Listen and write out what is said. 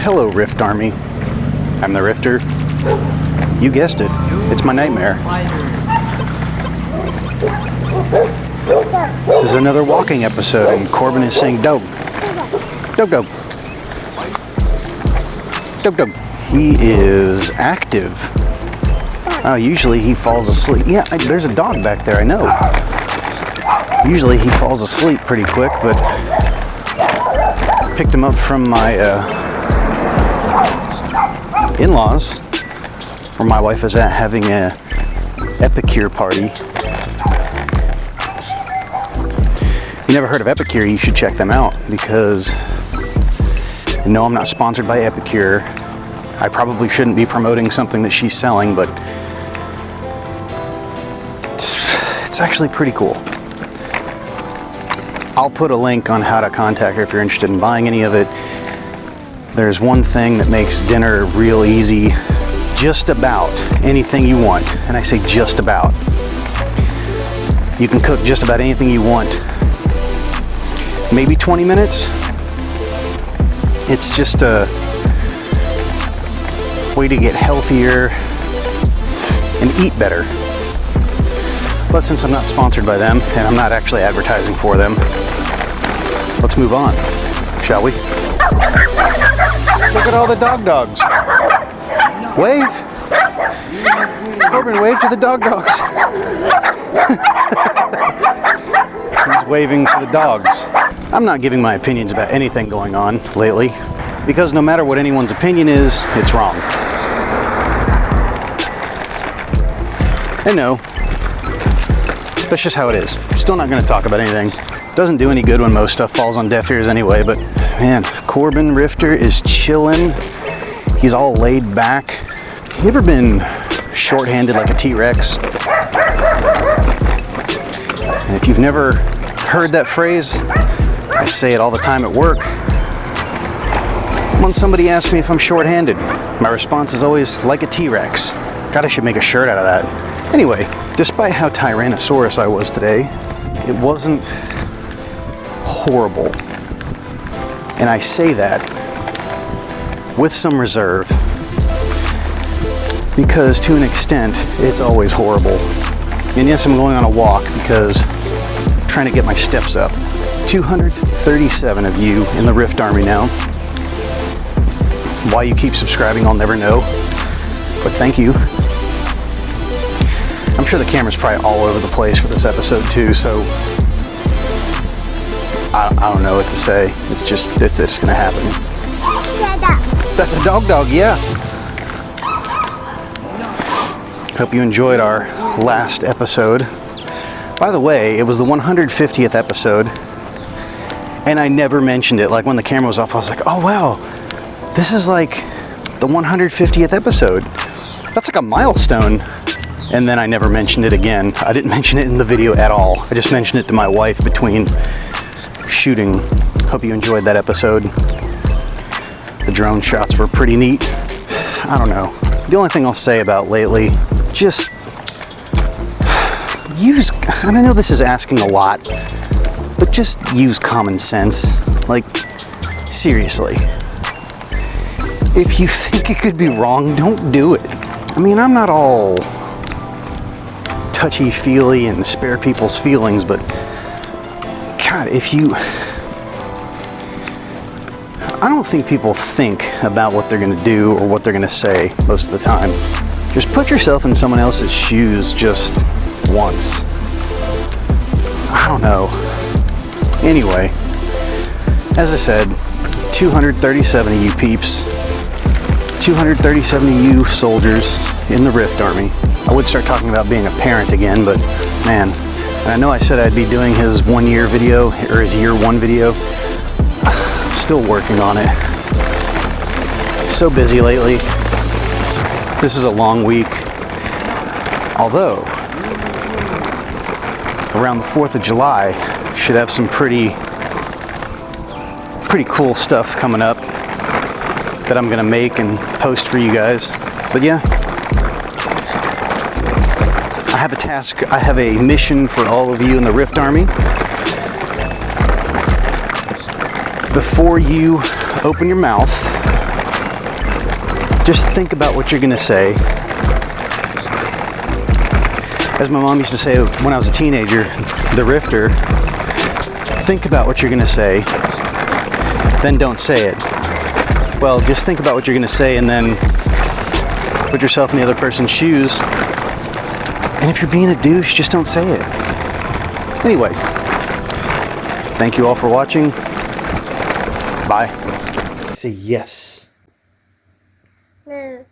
Hello, Rift Army. I'm the Rifter. You guessed it. It's my nightmare. This is another walking episode, and Corbin is saying dog. Dog, dog. Dog, dog. He is active. Oh, usually he falls asleep. Yeah, there's a dog back there, I know. Usually he falls asleep pretty quick, but picked him up from my in-laws, where my wife is at having a Epicure party. If you never heard of Epicure, you should check them out, because no, I'm not sponsored by Epicure. I probably shouldn't be promoting something that she's selling, but it's actually pretty cool. I'll put a link on how to contact her if you're interested in buying any of it. There's one thing that makes dinner real easy. Just about anything you want, and I say just about. You can cook just about anything you want. Maybe 20 minutes. It's just a way to get healthier and eat better. But since I'm not sponsored by them, and I'm not actually advertising for them, let's move on, shall we? Look at all the dogs. Wave. Corbin, wave to the dogs. He's waving to the dogs. I'm not giving my opinions about anything going on lately, because no matter what anyone's opinion is, it's wrong. And no, that's just how it is. Still not going to talk about anything. Doesn't do any good when most stuff falls on deaf ears anyway, but man, Corbin Rifter is chilling. He's all laid back. You ever been short-handed like a T-Rex? And if you've never heard that phrase, I say it all the time at work. When somebody asks me if I'm short-handed, my response is always, like a T-Rex. God, I should make a shirt out of that. Anyway, despite how Tyrannosaurus I was today, it wasn't horrible. And I say that with some reserve, because to an extent, it's always horrible. And yes, I'm going on a walk because I'm trying to get my steps up. 237 of you in the Rift Army now. Why you keep subscribing, I'll never know. But thank you. I'm sure the camera's probably all over the place for this episode too, so I don't know what to say. It's just gonna happen. That's a dog, yeah. Hope you enjoyed our last episode. By the way, it was the 150th episode, and I never mentioned it. Like when the camera was off, I was like, oh wow, this is like the 150th episode. That's like a milestone. And then I never mentioned it again. I didn't mention it in the video at all. I just mentioned it to my wife between shooting. Hope you enjoyed that episode. The drone shots were pretty neat. I don't know. The only thing I'll say about lately, just use, and I know this is asking a lot, but just use common sense. Like, seriously. If you think it could be wrong, don't do it. I mean, I'm not all touchy-feely and spare people's feelings, but God, I don't think people think about what they're going to do or what they're going to say most of the time. Just put yourself in someone else's shoes just once. I don't know. Anyway, as I said, 237 of you peeps, 237 of you soldiers in the Rift Army. I would start talking about being a parent again, but man, I know I said I'd be doing his 1 year video, or his year one video. Still working on it. So busy lately. This is a long week. Although, around the 4th of July, should have some pretty cool stuff coming up that I'm gonna make and post for you guys. But yeah, I have a task, I have a mission for all of you in the Rift Army. Before you open your mouth Just think about what you're going to say. As my mom used to say when I was a teenager, the rifter, think about what you're going to say, then don't say it. Well, just think about what you're going to say and then put yourself in the other person's shoes. And if you're being a douche, just don't say it. Anyway, thank you all for watching. Bye. Say yes. No.